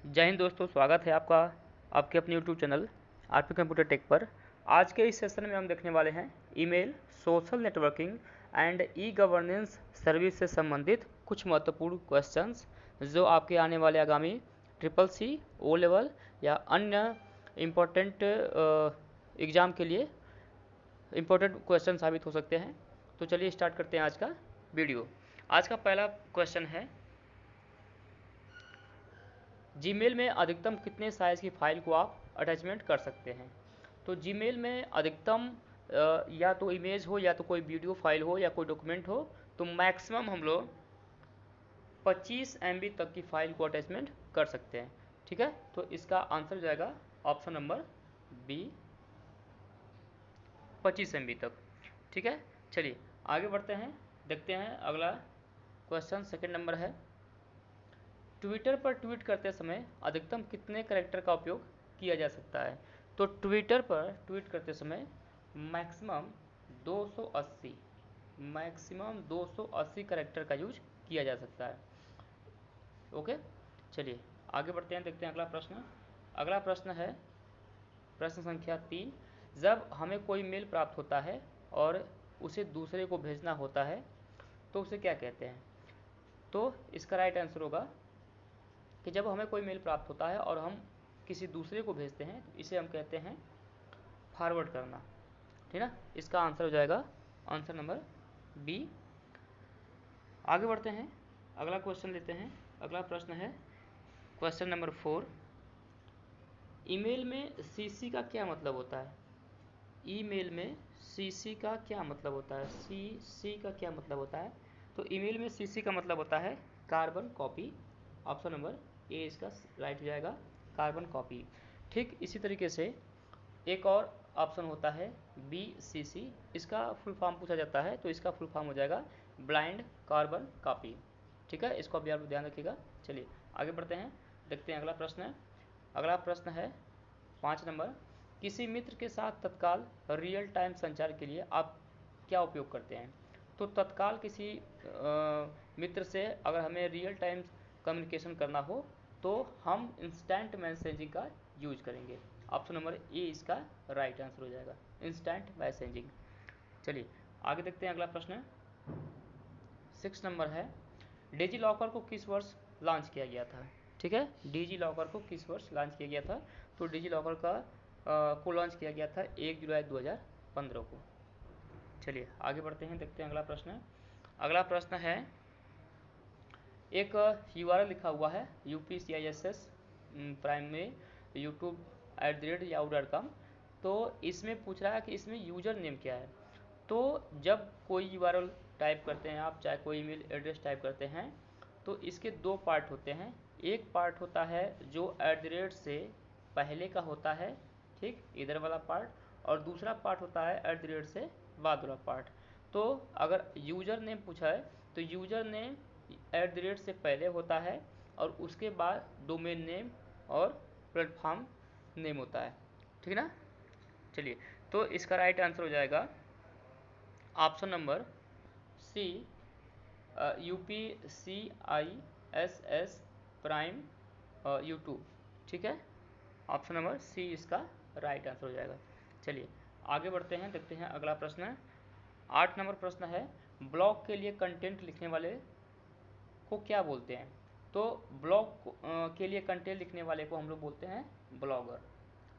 जय हिंद दोस्तों, स्वागत है आपका आपके अपने YouTube channel RP computer tech पर। आज के इस सेशन में हम देखने वाले हैं email, social networking and e governance service से संबंधित कुछ महत्वपूर्ण क्वेश्चंस जो आपके आने वाले आगामी ट्रिपल सी, ओ लेवल या अन्य इम्पोर्टेंट एग्ज़ाम के लिए इम्पोर्टेंट क्वेश्चन साबित हो सकते हैं। तो चलिए स्टार्ट करते हैं आज का वीडियो। आज का पहला क्वेश्चन है, जीमेल में अधिकतम कितने साइज़ की फाइल को आप अटैचमेंट कर सकते हैं। तो जीमेल में अधिकतम या तो इमेज हो या तो कोई वीडियो फाइल हो या कोई डॉक्यूमेंट हो, तो मैक्सिमम हम लोग 25 MB तक की फाइल को अटैचमेंट कर सकते हैं। ठीक है, तो इसका आंसर हो जाएगा ऑप्शन नंबर बी, 25 MB तक। ठीक है, चलिए आगे बढ़ते हैं, देखते हैं अगला क्वेश्चन। सेकंड नंबर है, ट्विटर पर ट्वीट करते समय अधिकतम कितने कैरेक्टर का उपयोग किया जा सकता है। तो ट्विटर पर ट्वीट करते समय मैक्सिमम 280 कैरेक्टर का यूज किया जा सकता है। ओके, चलिए आगे बढ़ते हैं, देखते हैं अगला प्रश्न। अगला प्रश्न है प्रश्न संख्या 3। जब हमें कोई मेल प्राप्त होता है और उसे दूसरे को भेजना होता है तो उसे क्या कहते हैं। तो इसका राइट आंसर होगा कि जब हमें कोई मेल प्राप्त होता है और हम किसी दूसरे को भेजते हैं तो इसे हम कहते हैं फॉरवर्ड करना। ठीक ना, इसका आंसर हो जाएगा आंसर नंबर बी। आगे बढ़ते हैं, अगला क्वेश्चन लेते हैं। अगला प्रश्न है क्वेश्चन नंबर 4। ईमेल में सीसी का क्या मतलब होता है। ईमेल में सीसी का क्या मतलब होता है। सीसी का क्या मतलब होता है। तो ईमेल में सीसी का मतलब होता है carbon copy. Option number A इसका राइट हो जाएगा, कार्बन कॉपी। ठीक इसी तरीके से एक और ऑप्शन होता है बी सी सी, इसका फुल फॉर्म पूछा जाता है तो इसका फुल फॉर्म हो जाएगा ब्लाइंड कार्बन कॉपी। ठीक है, इसको अभी आप ध्यान रखिएगा। चलिए आगे बढ़ते हैं, देखते हैं अगला प्रश्न है। अगला प्रश्न है 5 नंबर। किसी मित्र के साथ तत्काल रियल टाइम संचार के लिए आप क्या उपयोग करते हैं। तो तत्काल किसी मित्र से अगर हमें रियल टाइम कम्युनिकेशन करना हो तो हम इंस्टेंट मैसेजिंग का यूज करेंगे। ऑप्शन नंबर ए इसका राइट आंसर हो जाएगा, इंस्टेंट मैसेजिंग। चलिए आगे देखते हैं अगला प्रश्न। 6 नंबर है, डिजी लॉकर को किस वर्ष लॉन्च किया गया था। ठीक है, डिजी लॉकर को किस वर्ष लॉन्च किया गया था। तो डिजी लॉकर का को लॉन्च किया गया था 1 जुलाई 2015 को। चलिए आगे बढ़ते हैं, देखते हैं अगला प्रश्न। अगला प्रश्न है, एक URL लिखा हुआ है UPCISS प्राइम में youtube@yahoo.com। तो इसमें पूछ रहा है कि इसमें यूज़र नेम क्या है। तो जब कोई URL टाइप करते हैं आप, चाहे कोई ईमेल एड्रेस टाइप करते हैं, तो इसके दो पार्ट होते हैं। एक पार्ट होता है जो @ से पहले का होता है, ठीक इधर वाला पार्ट, और दूसरा पार्ट होता है @ से बाद वाला पार्ट। तो अगर यूज़र नेम पूछा है तो यूज़र नेम @ से पहले होता है और उसके बाद डोमेन नेम और प्लेटफॉर्म नेम होता है। ठीक है ना, चलिए तो इसका राइट आंसर हो जाएगा option number C, UPCISS prime YouTube. ठीक है, ऑप्शन नंबर सी इसका राइट आंसर हो जाएगा। चलिए आगे बढ़ते हैं, देखते हैं अगला प्रश्न। 8 नंबर प्रश्न है, ब्लॉग के लिए कंटेंट लिखने वाले को क्या बोलते हैं। तो ब्लॉग के लिए कंटेंट लिखने वाले को हम लोग बोलते हैं ब्लॉगर।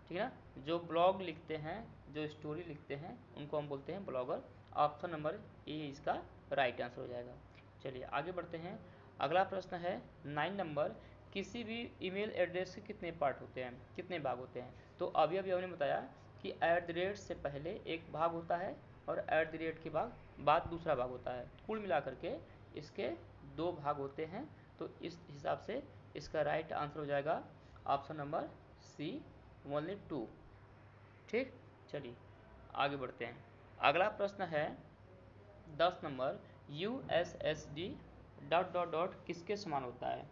ठीक है ना, जो ब्लॉग लिखते हैं, जो स्टोरी लिखते हैं, उनको हम बोलते हैं ब्लॉगर। ऑप्शन नंबर ए इसका राइट आंसर हो जाएगा। चलिए आगे बढ़ते हैं, अगला प्रश्न है 9 नंबर। किसी भी ईमेल एड्रेस के कितने पार्ट होते हैं, कितने भाग होते हैं। तो अभी अभी हमने बताया कि @ से पहले एक भाग होता है और @ के बाद दूसरा भाग होता है। कुल मिलाकर के इसके दो भाग होते हैं। तो इस हिसाब से इसका राइट आंसर हो जाएगा ऑप्शन नंबर सी, ओनली 2। ठीक, चलिए आगे बढ़ते हैं। अगला प्रश्न है 10 number, USSD dot dot dot किसके समान होता है।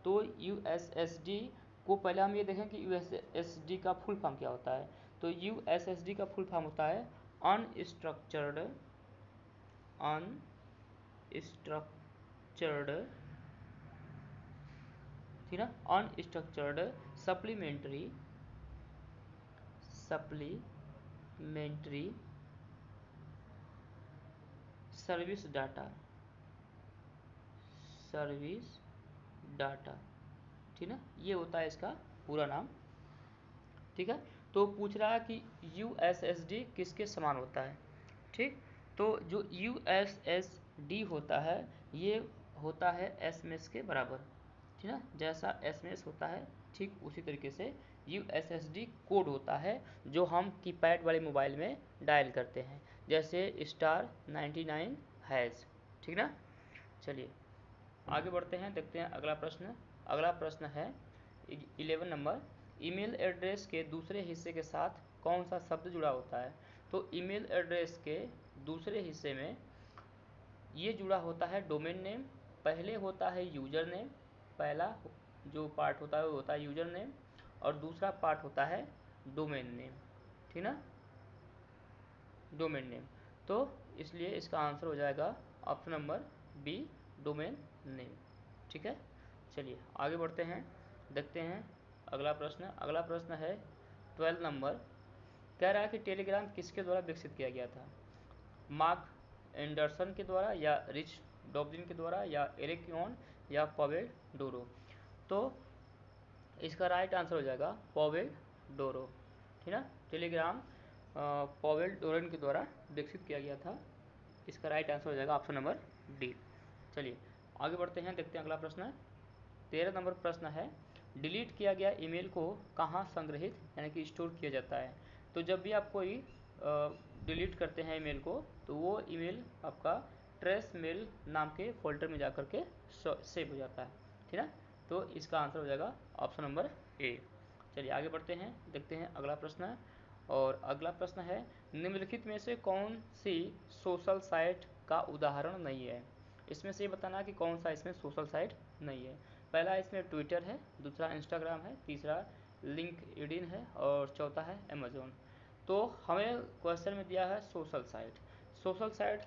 तो USSD को पहले हम ये देखें कि USSD का फुल फॉर्म क्या होता है। तो USSD का फुल फॉर्म होता है अनस्ट्रक्चर्ड ठीक ना, अनस्ट्रक्चर्ड सप्लीमेंट्री सर्विस डाटा, ठीक ना, ये होता है इसका पूरा नाम। ठीक है, तो पूछ रहा है कि USSD किसके समान होता है। ठीक, तो जो USSD होता है ये होता है SMS के बराबर। ठीक है, जैसा SMS होता है ठीक उसी तरीके से USSD कोड होता है जो हम कीपैड वाले मोबाइल में डायल करते हैं, जैसे *99#। ठीक ना, चलिए आगे बढ़ते हैं, देखते हैं अगला प्रश्न। अगला प्रश्न है 11 नंबर, ईमेल एड्रेस के दूसरे हिस्से के साथ कौन सा शब्द जुड़ा होता है। तो ईमेल एड्रेस के दूसरे हिस्से में ये जुड़ा होता है डोमेन नेम, पहले होता है यूजर नेम, पहला जो पार्ट होता है वो होता है यूजर नेम और दूसरा पार्ट होता है डोमेन नेम। ठीक ना, डोमेन नेम, तो इसलिए इसका आंसर हो जाएगा option number B, domain name. ठीक है, चलिए आगे बढ़ते हैं, देखते हैं अगला प्रश्न। अगला प्रश्न है 12 नंबर, कह रहा है कि टेलीग्राम किसके द्वारा विकसित किया गया था। मार्क एंडरसन के द्वारा या रिच डॉब्लिन के द्वारा या एरिक योन या पवेल डोरो। तो इसका राइट आंसर हो जाएगा पवेल डोरो। ठीक ना, टेलीग्राम पवेल डोरन के द्वारा विकसित किया गया था। इसका राइट आंसर हो जाएगा ऑप्शन नंबर डी। चलिए आगे बढ़ते हैं, देखते हैं अगला प्रश्न। 13 नंबर प्रश्न है, डिलीट किया गया ईमेल को कहाँ संग्रहित यानी कि स्टोर किया जाता है। तो जब भी आप कोई डिलीट करते हैं ईमेल को तो वो ईमेल आपका ट्रेस मेल नाम के फोल्डर में जाकर के सेव हो जाता है। ठीक है, तो इसका आंसर हो जाएगा ऑप्शन नंबर ए। चलिए आगे बढ़ते हैं, देखते हैं अगला प्रश्न। और अगला प्रश्न है, निम्नलिखित में से कौन सी सोशल साइट का उदाहरण नहीं है। इसमें से बताना कि कौन सा इसमें सोशल साइट नहीं है। पहला इसमें ट्विटर है, दूसरा इंस्टाग्राम है, तीसरा लिंक्डइन है और चौथा है अमेजोन। तो हमें क्वेश्चन में दिया है सोशल साइट। सोशल साइट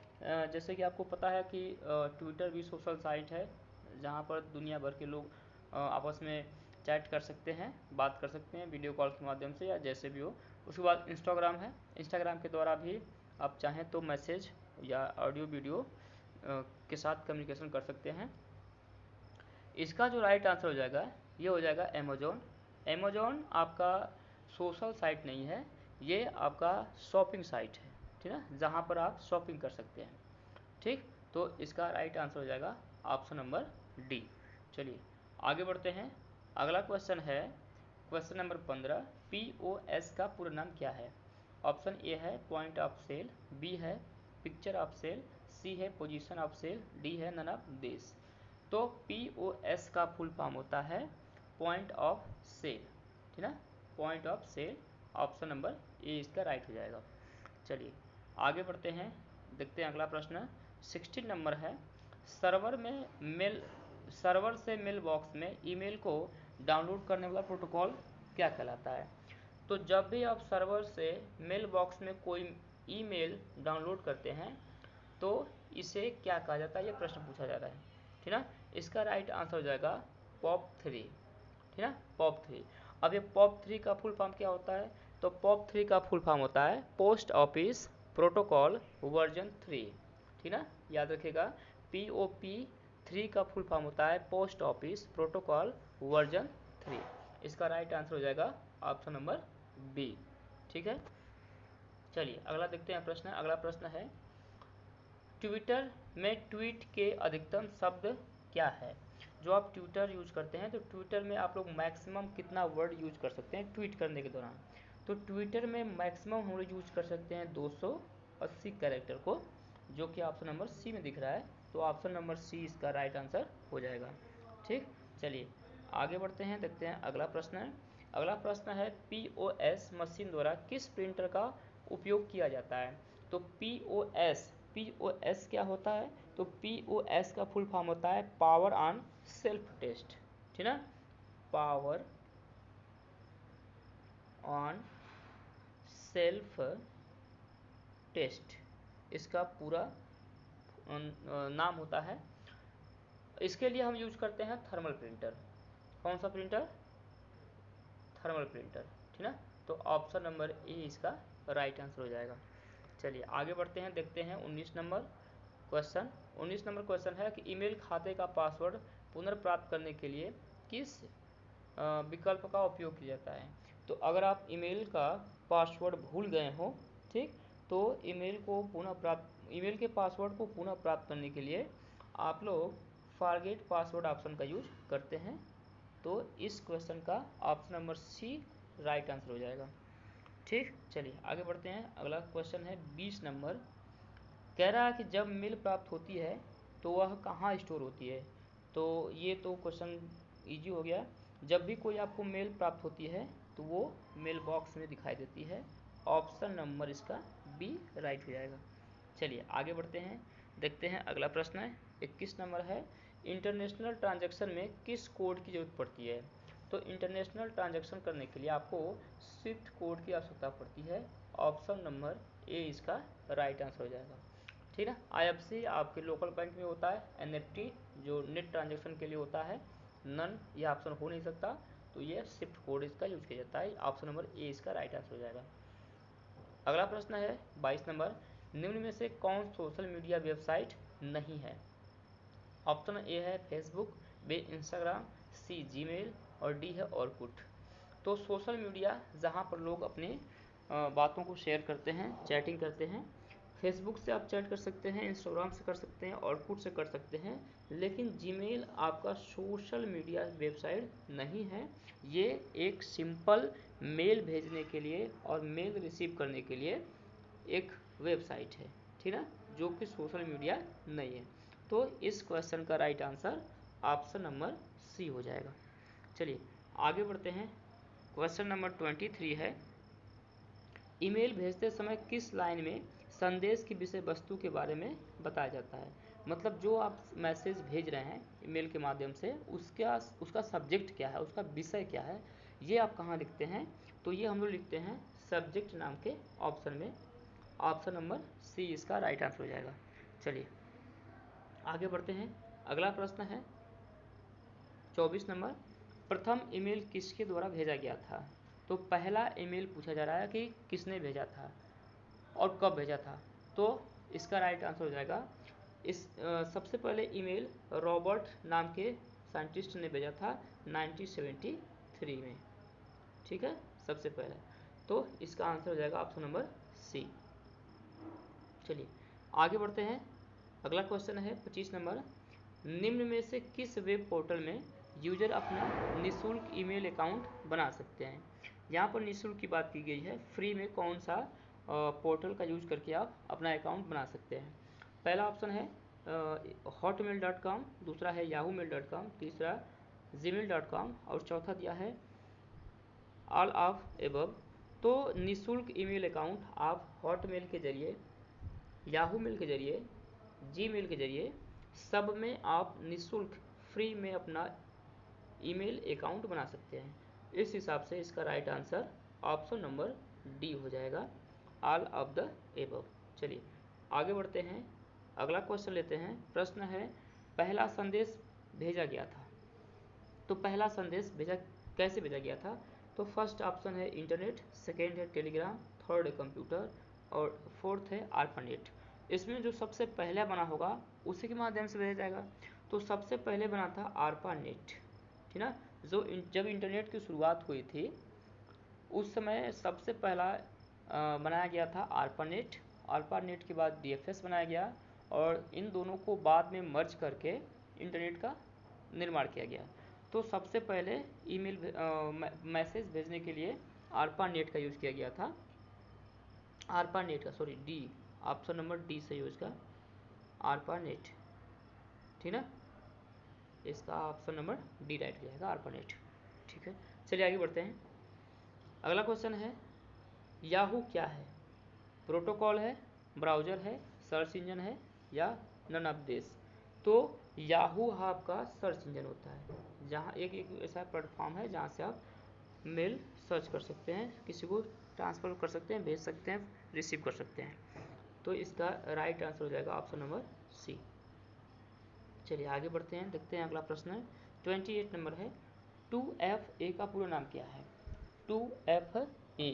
जैसे कि आपको पता है कि ट्विटर भी सोशल साइट है जहाँ पर दुनिया भर के लोग आपस में चैट कर सकते हैं, बात कर सकते हैं वीडियो कॉल के माध्यम से या जैसे भी हो। उसके बाद इंस्टाग्राम है, इंस्टाग्राम के द्वारा भी आप चाहें तो मैसेज या ऑडियो वीडियो के साथ कम्युनिकेशन कर सकते हैं। इसका जो राइट आंसर हो जाएगा ये हो जाएगा अमेजोन। अमेजोन आपका सोशल साइट नहीं है, ये आपका शॉपिंग साइट है। ठीक है, जहाँ पर आप शॉपिंग कर सकते हैं। ठीक, तो इसका राइट आंसर हो जाएगा ऑप्शन नंबर डी। चलिए आगे बढ़ते हैं, अगला क्वेश्चन है क्वेश्चन नंबर 15, POS का पूरा नाम क्या है। ऑप्शन ए है पॉइंट ऑफ सेल, बी है पिक्चर ऑफ सेल, सी है पोजीशन ऑफ सेल, डी है नन ऑफ दिस। तो POS का फुल फॉर्म होता है पॉइंट ऑफ सेल। ठीक है, point of sale, option number A इसका राइट हो जाएगा। चलिए आगे बढ़ते हैं, देखते हैं अगला प्रश्न। 16 नंबर है, सर्वर से मेल बॉक्स में ईमेल को डाउनलोड करने वाला प्रोटोकॉल क्या कहलाता है। तो जब भी आप सर्वर से मेल बॉक्स में कोई ईमेल डाउनलोड करते हैं तो इसे क्या कहा जाता है, ये प्रश्न पूछा जा रहा है। ठीक है, इसका राइट आंसर हो जाएगा POP3। ठीक है, POP3। अब ये POP3 का फुल फॉर्म क्या होता है। तो POP3 का फुल फॉर्म होता है पोस्ट ऑफिस प्रोटोकॉल वर्जन 3। ठीक है, याद रखिएगा POP3 का फुल फॉर्म होता है पोस्ट ऑफिस प्रोटोकॉल वर्जन 3। इसका राइट आंसर हो जाएगा ऑप्शन नंबर बी। ठीक है, चलिए अगला देखते हैं प्रश्न। अगला प्रश्न है, ट्विटर में ट्वीट के अधिकतम शब्द क्या है। जो आप ट्विटर यूज करते हैं तो ट्विटर में आप लोग मैक्सिमम कितना वर्ड यूज कर सकते हैं ट्वीट करने के दौरान। तो ट्विटर में मैक्सिमम हम लोग यूज कर सकते हैं 280 कैरेक्टर को, जो कि ऑप्शन नंबर सी में दिख रहा है। तो ऑप्शन नंबर सी इसका राइट आंसर हो जाएगा। ठीक, चलिए आगे बढ़ते हैं, देखते हैं अगला प्रश्न है। अगला प्रश्न है, POS मशीन द्वारा किस प्रिंटर का उपयोग किया जाता है। तो POS क्या होता है। तो POS का फुल फॉर्म होता है पावर ऑन सेल्फ टेस्ट। ठीक है, पावर ऑन सेल्फ टेस्ट इसका पूरा नाम होता है। इसके लिए हम यूज करते हैं थर्मल प्रिंटर। कौन सा प्रिंटर? थर्मल प्रिंटर, ठीक ना। तो ऑप्शन नंबर ए इसका राइट आंसर हो जाएगा। चलिए आगे बढ़ते हैं, देखते हैं 19 नंबर क्वेश्चन। 19 नंबर क्वेश्चन है कि ईमेल खाते का पासवर्ड पुनर्प्राप्त करने के लिए किस विकल्प का उपयोग किया जाता है। तो अगर आप ईमेल का पासवर्ड भूल गए हो, ठीक, तो ईमेल के पासवर्ड को पुनः प्राप्त करने के लिए आप लोग फॉरगेट पासवर्ड ऑप्शन का यूज करते हैं। तो इस क्वेश्चन का option number C right answer हो जाएगा। ठीक, चलिए आगे बढ़ते हैं। अगला क्वेश्चन है 20 नंबर, कह रहा है कि जब मेल प्राप्त होती है तो वह कहाँ स्टोर होती है। तो ये तो क्वेश्चन इजी हो गया। जब भी कोई आपको मेल प्राप्त होती है तो वो मेल बॉक्स में दिखाई देती है। ऑप्शन नंबर इसका बी राइट हो जाएगा। चलिए आगे बढ़ते हैं, देखते हैं अगला प्रश्न है 21 नंबर है, इंटरनेशनल ट्रांजैक्शन में किस कोड की जरूरत पड़ती है। तो इंटरनेशनल ट्रांजैक्शन करने के लिए आपको स्विफ्ट कोड की आवश्यकता पड़ती है। ऑप्शन नंबर ए इसका राइट आंसर हो जाएगा। ठीक है, IFC आपके लोकल बैंक में होता है, NFT जो नेट ट्रांजैक्शन के लिए होता है, नन यह ऑप्शन हो नहीं सकता, तो ये स्विफ्ट कोड इसका यूज किया जाता है। ऑप्शन नंबर ए इसका राइट आंसर हो जाएगा। अगला प्रश्न है 22 नंबर, निम्न में से कौन सोशल मीडिया वेबसाइट नहीं है। ऑप्शन ए है फेसबुक, बी इंस्टाग्राम, सी जीमेल और डी है ऑरकुट। तो सोशल मीडिया जहाँ पर लोग अपनी बातों को शेयर करते हैं, चैटिंग करते हैं, फेसबुक से आप चैट कर सकते हैं, इंस्टाग्राम से कर सकते हैं, ऑरकुट से कर सकते हैं, लेकिन जीमेल आपका सोशल मीडिया वेबसाइट नहीं है। ये एक सिंपल मेल भेजने के लिए और मेल रिसीव करने के लिए एक वेबसाइट है, ठीक है, जो कि सोशल मीडिया नहीं है। तो इस क्वेश्चन का right answer option number C हो जाएगा। चलिए आगे बढ़ते हैं, क्वेश्चन नंबर 23 है, ईमेल भेजते समय किस लाइन में संदेश की विषय वस्तु के बारे में बताया जाता है। मतलब जो आप मैसेज भेज रहे हैं ईमेल के माध्यम से, उसका सब्जेक्ट क्या है, उसका विषय क्या है, ये आप कहाँ लिखते हैं। तो ये हम लोग लिखते हैं सब्जेक्ट नाम के ऑप्शन में। ऑप्शन नंबर सी इसका राइट आंसर हो जाएगा। चलिए आगे बढ़ते हैं, अगला प्रश्न है 24 नंबर, प्रथम ईमेल किसके द्वारा भेजा गया था। तो पहला ईमेल पूछा जा रहा है कि किसने भेजा था और कब भेजा था। तो इसका राइट आंसर हो जाएगा, सबसे पहले ईमेल रॉबर्ट नाम के साइंटिस्ट ने भेजा था 1973 में, ठीक है, सबसे पहले। तो इसका आंसर हो जाएगा ऑप्शन नंबर सी। चलिए आगे बढ़ते हैं, अगला क्वेश्चन है 25 नंबर, निम्न में से किस वेब पोर्टल में यूजर अपना निःशुल्क ईमेल अकाउंट बना सकते हैं। यहाँ पर निःशुल्क की बात की गई है, फ्री में कौन सा पोर्टल का यूज करके आप अपना अकाउंट बना सकते हैं। पहला ऑप्शन है hotmail.com, दूसरा है yahoo.com, तीसरा gmail.com और चौथा दिया है ऑल ऑफ एबव। तो निःशुल्क ईमेल अकाउंट आप हॉटमेल के जरिए, याहू मेल के जरिए, जीमेल के जरिए, सब में आप निःशुल्क फ्री में अपना ईमेल अकाउंट बना सकते हैं। इस हिसाब से इसका right answer option number D हो जाएगा, ऑल ऑफ द एबव। चलिए आगे बढ़ते हैं, अगला क्वेश्चन लेते हैं। प्रश्न है, पहला संदेश भेजा गया था। तो पहला संदेश कैसे भेजा गया था। तो फर्स्ट ऑप्शन है इंटरनेट, सेकेंड है टेलीग्राम, थर्ड है कंप्यूटर और फोर्थ है आर्पानेट। इसमें जो सबसे पहले बना होगा उसी के माध्यम से भेजा जाएगा। तो सबसे पहले बना था आर्पानेट, ठीक ना। जब इंटरनेट की शुरुआत हुई थी उस समय सबसे पहला बनाया गया था आर्पानेट। आर्पानेट के बाद DFS बनाया गया और इन दोनों को बाद में मर्ज करके इंटरनेट का निर्माण किया गया। तो सबसे पहले ईमेल मैसेज भेजने के लिए आर्पानेट का यूज़ किया गया था। आर्पानेट का, sorry D, option number D से यूज़ का आर्पानेट, ठीक ना। इसका ऑप्शन नंबर डी राइट हो जाएगा, आर्पानेट, ठीक है। चलिए आगे बढ़ते हैं, अगला क्वेश्चन है, याहू क्या है। प्रोटोकॉल है, ब्राउज़र है, सर्च इंजन है या नन ऑफ दिस। तो याहू आपका सर्च इंजन होता है, जहाँ एक ऐसा प्लेटफॉर्म है जहाँ से आप मेल सर्च कर सकते हैं, किसी को ट्रांसफ़र कर सकते हैं, भेज सकते हैं, रिसीव कर सकते हैं। तो इसका राइट आंसर हो जाएगा ऑप्शन नंबर सी। चलिए आगे बढ़ते हैं, देखते हैं अगला प्रश्न है 28 नंबर है, 2FA का पूरा नाम क्या है? 2FA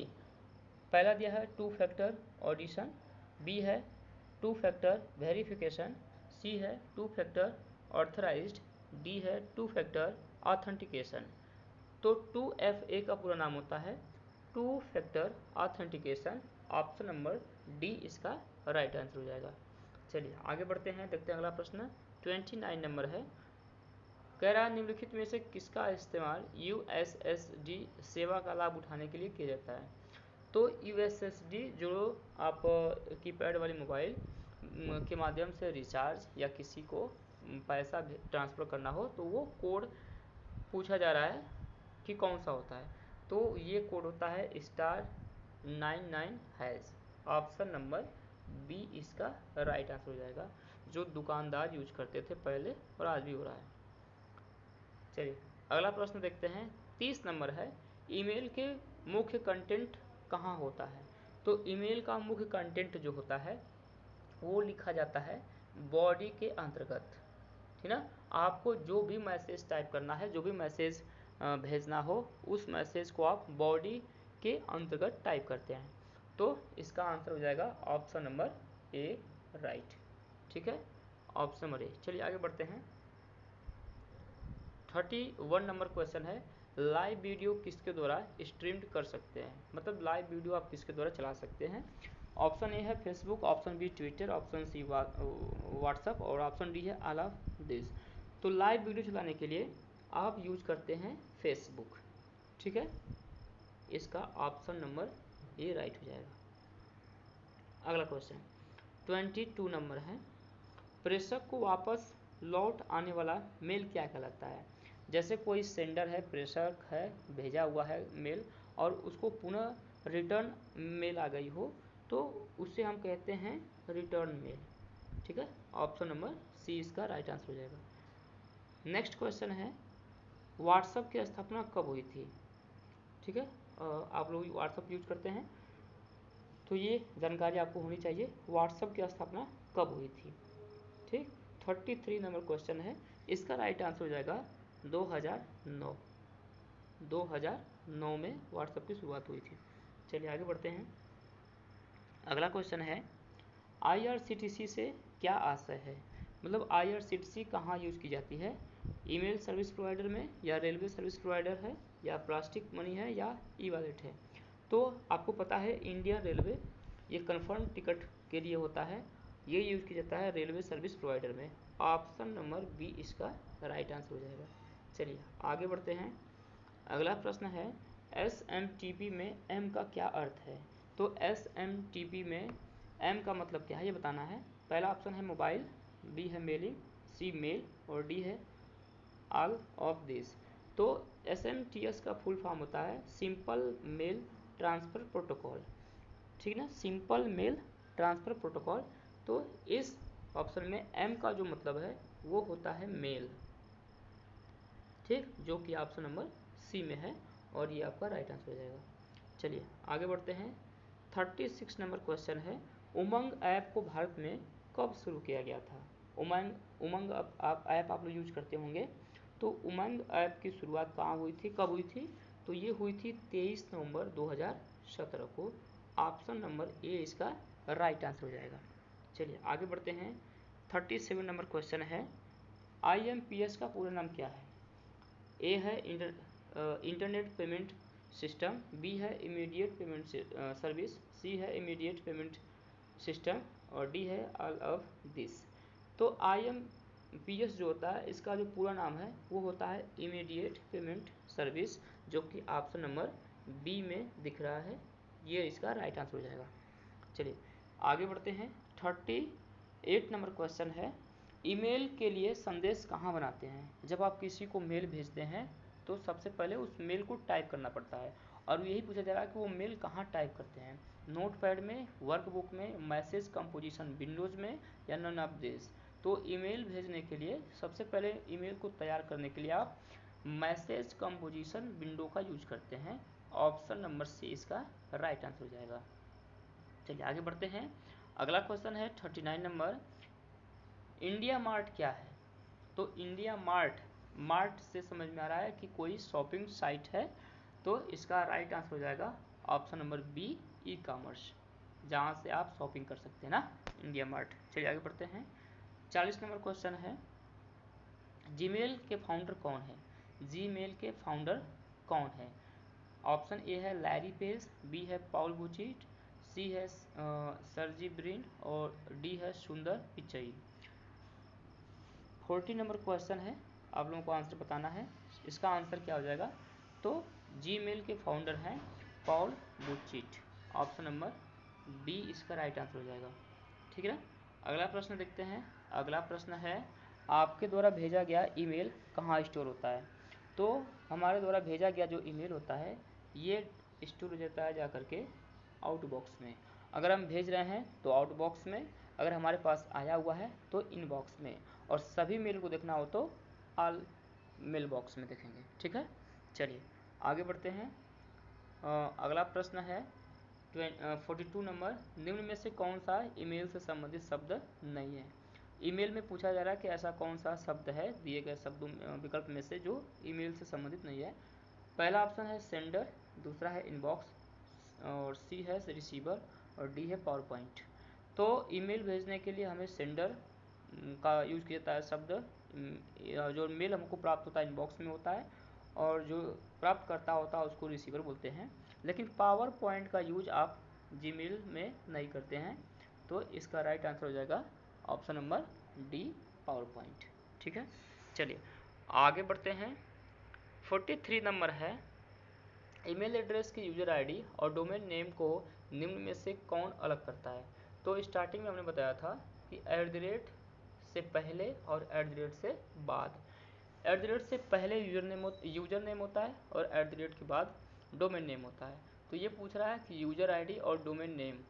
पहला दिया है टू फैक्टर ऑडिशन, बी है टू फैक्टर वेरिफिकेशन, सी है टू फैक्टर ऑथराइज्ड, डी है टू फैक्टर ऑथेंटिकेशन। तो 2FA का पूरा नाम होता है two factor authentication. Option number D इसका राइट आंसर हो जाएगा। चलिए आगे बढ़ते हैं, देखते हैं अगला प्रश्न 29 नंबर है। कह रहा है निम्नलिखित में से किसका इस्तेमाल USSD सेवा का लाभ उठाने के लिए किया जाता है? तो USSD जो आप कीपैड वाली मोबाइल के माध्यम से रिचार्ज या किसी को पैसा ट्रांसफ़र करना हो तो वो कोड पूछा जा रहा है कि कौन सा होता है। तो ये कोड होता है *99#। ऑप्शन नंबर बी इसका राइट आंसर हो जाएगा, जो दुकानदार यूज करते थे पहले और आज भी हो रहा है। चलिए अगला प्रश्न देखते हैं, 30 नंबर है। ईमेल के मुख्य कंटेंट कहाँ होता है? तो ईमेल का मुख्य कंटेंट जो होता है वो लिखा जाता है बॉडी के अंतर्गत, ठीक ना। आपको जो भी मैसेज टाइप करना है, जो भी मैसेज भेजना हो, उस मैसेज को आप बॉडी के अंतर्गत टाइप करते हैं। तो इसका आंसर हो जाएगा ऑप्शन नंबर ए राइट, ठीक है, ऑप्शन नंबर ए। चलिए आगे बढ़ते हैं, 31 नंबर क्वेश्चन है। लाइव वीडियो किसके द्वारा स्ट्रीम्ड कर सकते हैं? मतलब लाइव वीडियो आप किसके द्वारा चला सकते हैं? ऑप्शन ए है Facebook, option B Twitter, option C WhatsApp और ऑप्शन डी है ऑल ऑफ दिस। तो लाइव वीडियो चलाने के लिए आप यूज करते हैं फेसबुक, ठीक है, इसका ऑप्शन नंबर ए राइट हो जाएगा। अगला क्वेश्चन 22 नंबर है। प्रेषक को वापस लौट आने वाला मेल क्या कहलाता है? जैसे कोई सेंडर है, प्रेषक है, भेजा हुआ है मेल और उसको पुनः रिटर्न मेल आ गई हो तो उसे हम कहते हैं रिटर्न मेल, ठीक है, ऑप्शन नंबर सी इसका राइट आंसर हो जाएगा। नेक्स्ट क्वेश्चन है, व्हाट्सएप की स्थापना कब हुई थी? ठीक है, आप लोग व्हाट्सएप यूज करते हैं तो ये जानकारी आपको होनी चाहिए, व्हाट्सएप की स्थापना कब हुई थी, ठीक। 33 नंबर क्वेश्चन है, इसका राइट आंसर हो जाएगा 2009। 2009 में व्हाट्सएप की शुरुआत हुई थी। चलिए आगे बढ़ते हैं, अगला क्वेश्चन है IRCTC से क्या आशय है? मतलब IRCTC कहाँ यूज की जाती है? ईमेल सर्विस प्रोवाइडर में, या रेलवे सर्विस प्रोवाइडर है, या प्लास्टिक मनी है, या ई वॉलेट है? तो आपको पता है इंडियन रेलवे ये कंफर्म टिकट के लिए होता है, ये यूज किया जाता है रेलवे सर्विस प्रोवाइडर में। ऑप्शन नंबर बी इसका राइट आंसर हो जाएगा। चलिए आगे बढ़ते हैं, अगला प्रश्न है SMTP में M का क्या अर्थ है? तो SMTP में M का मतलब क्या है ये बताना है। पहला ऑप्शन है मोबाइल, बी है मेलिंग, सी मेल और डी है ऑल ऑफ दिस। तो SMTS का फुल फॉर्म होता है सिंपल मेल ट्रांसफ़र प्रोटोकॉल, ठीक ना, सिंपल मेल ट्रांसफ़र प्रोटोकॉल। तो इस ऑप्शन में M का जो मतलब है वो होता है मेल, ठीक, जो कि ऑप्शन नंबर सी में है और ये आपका राइट आंसर हो जाएगा। चलिए आगे बढ़ते हैं, 36 नंबर क्वेश्चन है, उमंग ऐप को भारत में कब शुरू किया गया था? उमंग ऐप आप लोग यूज करते होंगे, तो उमंग ऐप की शुरुआत कहाँ हुई थी, कब हुई थी? तो ये हुई थी 23 नवंबर 2017 को। ऑप्शन नंबर ए इसका राइट आंसर हो जाएगा। चलिए आगे बढ़ते हैं, 37 नंबर क्वेश्चन है, IMPS का पूरा नाम क्या है? ए है इंटरनेट पेमेंट सिस्टम, बी है इमीडिएट पेमेंट सर्विस, सी है इमीडिएट पेमेंट सिस्टम और डी है ऑल ऑफ दिस। तो IMPS जो होता है इसका जो पूरा नाम है वो होता है इमीडिएट पेमेंट सर्विस, जो कि ऑप्शन नंबर बी में दिख रहा है, ये इसका राइट आंसर हो जाएगा। चलिए आगे बढ़ते हैं, 38 नंबर क्वेश्चन है, ईमेल के लिए संदेश कहाँ बनाते हैं? जब आप किसी को मेल भेजते हैं तो सबसे पहले उस मेल को टाइप करना पड़ता है और यही पूछा जा रहा है कि वो मेल कहाँ टाइप करते हैं, नोटपैड में, वर्कबुक में, मैसेज कंपोजिशन विंडोज़ में, या नन ऑफ दिस। तो ईमेल भेजने के लिए सबसे पहले ईमेल को तैयार करने के लिए आप मैसेज कंपोजिशन विंडो का यूज करते हैं। ऑप्शन नंबर सी इसका राइट आंसर हो जाएगा। चलिए आगे बढ़ते हैं, अगला क्वेश्चन है 39 नंबर, इंडिया मार्ट क्या है? तो इंडिया मार्ट मार्ट से समझ में आ रहा है कि कोई शॉपिंग साइट है, तो इसका राइट आंसर हो जाएगा option number B, e commerce, जहाँ से आप शॉपिंग कर सकते हैं ना, इंडिया मार्ट। चलिए आगे बढ़ते हैं। 40 नंबर क्वेश्चन है, जीमेल के फाउंडर कौन है? जीमेल के फाउंडर कौन है? ऑप्शन ए है लैरी पेज, बी है पॉल बुचिट, सी है सर्जी ब्रिन और डी है सुंदर पिचई। 40 नंबर क्वेश्चन है, आप लोगों को आंसर बताना है। इसका आंसर क्या हो जाएगा? तो जीमेल के फाउंडर हैं पॉल बुचिट, ऑप्शन नंबर डी इसका राइट आंसर हो जाएगा। ठीक है ना। अगला प्रश्न देखते हैं। अगला प्रश्न है, आपके द्वारा भेजा गया ईमेल कहाँ स्टोर होता है? तो हमारे द्वारा भेजा गया जो ईमेल होता है ये स्टोर हो जाता है जा करके आउटबॉक्स में। अगर हम भेज रहे हैं तो आउटबॉक्स में, अगर हमारे पास आया हुआ है तो इनबॉक्स में, और सभी मेल को देखना हो तो ऑल मेल बॉक्स में देखेंगे। ठीक है, चलिए आगे बढ़ते हैं। अगला प्रश्न है 42 नंबर, निम्न में से कौन सा ईमेल से संबंधित शब्द नहीं है? ईमेल में पूछा जा रहा है कि ऐसा कौन सा शब्द है दिए गए शब्दों विकल्प में से जो ईमेल से संबंधित नहीं है। पहला ऑप्शन है सेंडर, दूसरा है इनबॉक्स, और सी है रिसीवर और डी है पावर पॉइंट। तो ईमेल भेजने के लिए हमें सेंडर का यूज़ किया जाता है शब्द, जो मेल हमको प्राप्त होता है इनबॉक्स में होता है, और जो प्राप्त करता होता है उसको रिसीवर बोलते हैं। लेकिन पावर पॉइंट का यूज आप जीमेल में नहीं करते हैं, तो इसका राइट आंसर हो जाएगा option number D, power point. ठीक है, चलिए आगे बढ़ते हैं। 43 नंबर है, ईमेल एड्रेस की यूजर आईडी और डोमेन नेम को निम्न में से कौन अलग करता है? तो स्टार्टिंग में हमने बताया था कि @ से पहले और @ से बाद। @ से पहले यूजर नेम होता है और @ के बाद डोमेन नेम होता है। तो ये पूछ रहा है कि यूजर आईडी और डोमेन नेम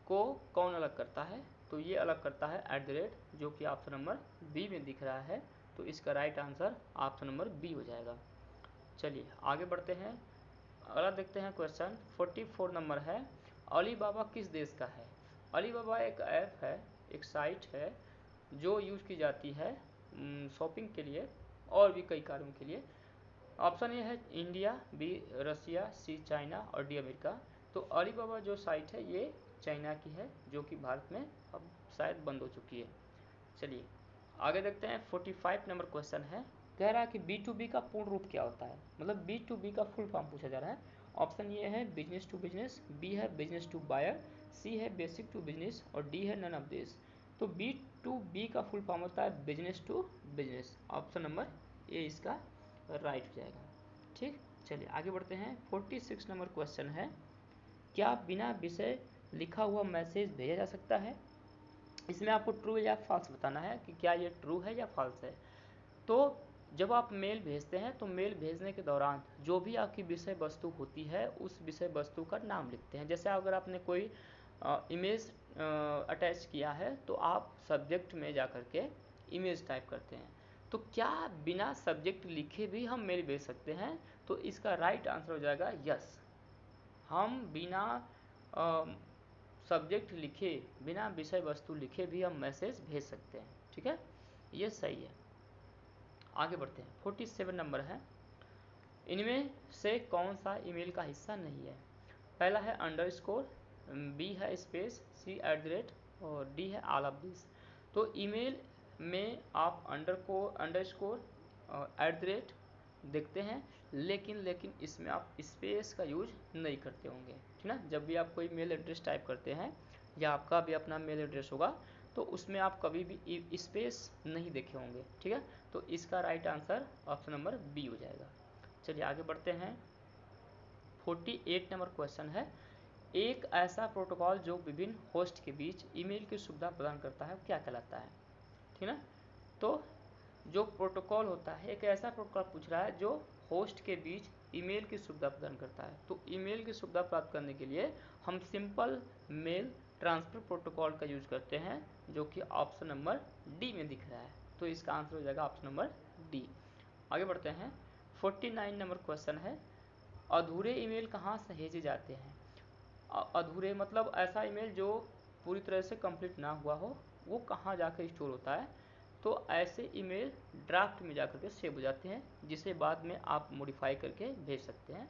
को कौन अलग करता है? तो ये अलग करता है @ जो कि ऑप्शन नंबर बी में दिख रहा है। तो इसका right answer option number B हो जाएगा। चलिए आगे बढ़ते हैं। अगला देखते हैं क्वेश्चन 44 नंबर है, अलीबाबा किस देश का है? अलीबाबा एक ऐप है, एक साइट है जो यूज़ की जाती है शॉपिंग के लिए और भी कई कार्यों के लिए। ऑप्शन ए है इंडिया, बी रसिया, सी चाइना और डी अमेरिका। तो अलीबाबा जो साइट है ये चाइना की है, जो कि भारत में अब शायद बंद हो चुकी है। चलिए आगे देखते हैं। 45 नंबर क्वेश्चन है, कह रहा है कि B2B का पूर्ण रूप क्या होता है? मतलब B2B का फुल फॉर्म पूछा जा रहा है। ऑप्शन ये है बिजनेस टू बिजनेस, बी है बिजनेस टू बायर, सी है बेसिक टू बिजनेस और डी है नन ऑफ दिस। तो B2B का फुल फॉर्म होता है business to business, option number A इसका राइट हो जाएगा। ठीक, चलिए आगे बढ़ते हैं। 46 नंबर क्वेश्चन है, क्या बिना विषय लिखा हुआ मैसेज भेजा जा सकता है? इसमें आपको ट्रू या फॉल्स बताना है कि क्या ये ट्रू है या फॉल्स है। तो जब आप मेल भेजते हैं तो मेल भेजने के दौरान जो भी आपकी विषय वस्तु होती है उस विषय वस्तु का नाम लिखते हैं। जैसे अगर आपने कोई इमेज अटैच किया है तो आप सब्जेक्ट में जा कर के इमेज टाइप करते हैं। तो क्या बिना सब्जेक्ट लिखे भी हम मेल भेज सकते हैं? तो इसका राइट आंसर हो जाएगा यस, हम बिना सब्जेक्ट लिखे, बिना विषय वस्तु लिखे भी हम मैसेज भेज सकते हैं। ठीक है, ये सही है। आगे बढ़ते हैं। 47 नंबर है, इनमें से कौन सा ईमेल का हिस्सा नहीं है? पहला है अंडरस्कोर, बी है स्पेस, सी @ और डी है ऑल ऑफ दिस। तो ईमेल में आप अंडरस्कोर और @ देखते हैं, लेकिन इसमें आप स्पेस का यूज नहीं करते होंगे। ठीक ना, जब भी आप कोई मेल एड्रेस टाइप करते हैं या आपका भी अपना मेल एड्रेस होगा तो उसमें आप कभी भी स्पेस नहीं देखे होंगे। ठीक है, तो इसका right answer option number B हो जाएगा। चलिए आगे बढ़ते हैं। 48 नंबर क्वेश्चन है, एक ऐसा प्रोटोकॉल जो विभिन्न होस्ट के बीच ईमेल की सुविधा प्रदान करता है क्या कहलाता है? ठीक ना, तो जो प्रोटोकॉल होता है, एक ऐसा प्रोटोकॉल पूछ रहा है जो होस्ट के बीच ईमेल की सुविधा प्रदान करता है। तो ईमेल की सुविधा प्राप्त करने के लिए हम सिंपल मेल ट्रांसफर प्रोटोकॉल का यूज करते हैं, जो कि ऑप्शन नंबर डी में दिख रहा है। तो इसका आंसर हो जाएगा ऑप्शन नंबर डी। आगे बढ़ते हैं। 49 नंबर क्वेश्चन है, अधूरे ईमेल कहाँ सहेजे जाते हैं? अधूरे मतलब ऐसा ईमेल जो पूरी तरह से कंप्लीट ना हुआ हो, वो कहाँ जाकर स्टोर होता है? तो ऐसे ईमेल ड्राफ्ट में जाकर के सेव हो जाते हैं, जिसे बाद में आप मॉडिफाई करके भेज सकते हैं।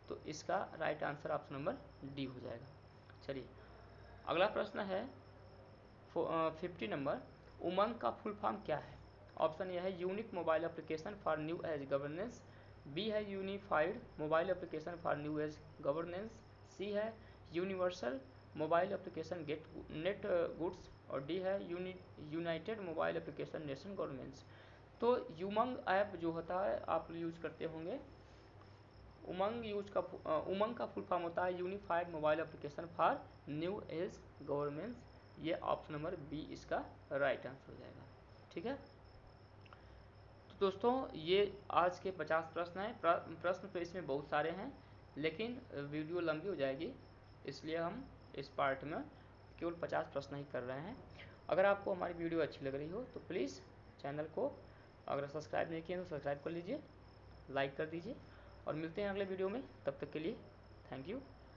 तो इसका right answer option number D हो जाएगा। चलिए अगला प्रश्न है 50 नंबर, उमंग का फुल फॉर्म क्या है? ऑप्शन ए है unique mobile application for new age governance, B है unified mobile application for new age governance, C है universal mobile application get net goods, और डी है united mobile application nation governments. तो Umang app जो होता है आप यूज करते होंगे, उमंग का फुल फॉर्म होता है unified mobile application for new as governments. ये ऑप्शन नंबर बी इसका राइट आंसर हो जाएगा। ठीक है, तो दोस्तों ये आज के 50 प्रश्न हैं। प्रश्न तो इसमें बहुत सारे हैं, लेकिन वीडियो लंबी हो जाएगी, इसलिए हम इस पार्ट में केवल 50 प्रश्न ही कर रहे हैं। अगर आपको हमारी वीडियो अच्छी लग रही हो तो प्लीज़ चैनल को अगर सब्सक्राइब नहीं किए तो सब्सक्राइब कर लीजिए, लाइक कर दीजिए, और मिलते हैं अगले वीडियो में। तब तक के लिए थैंक यू।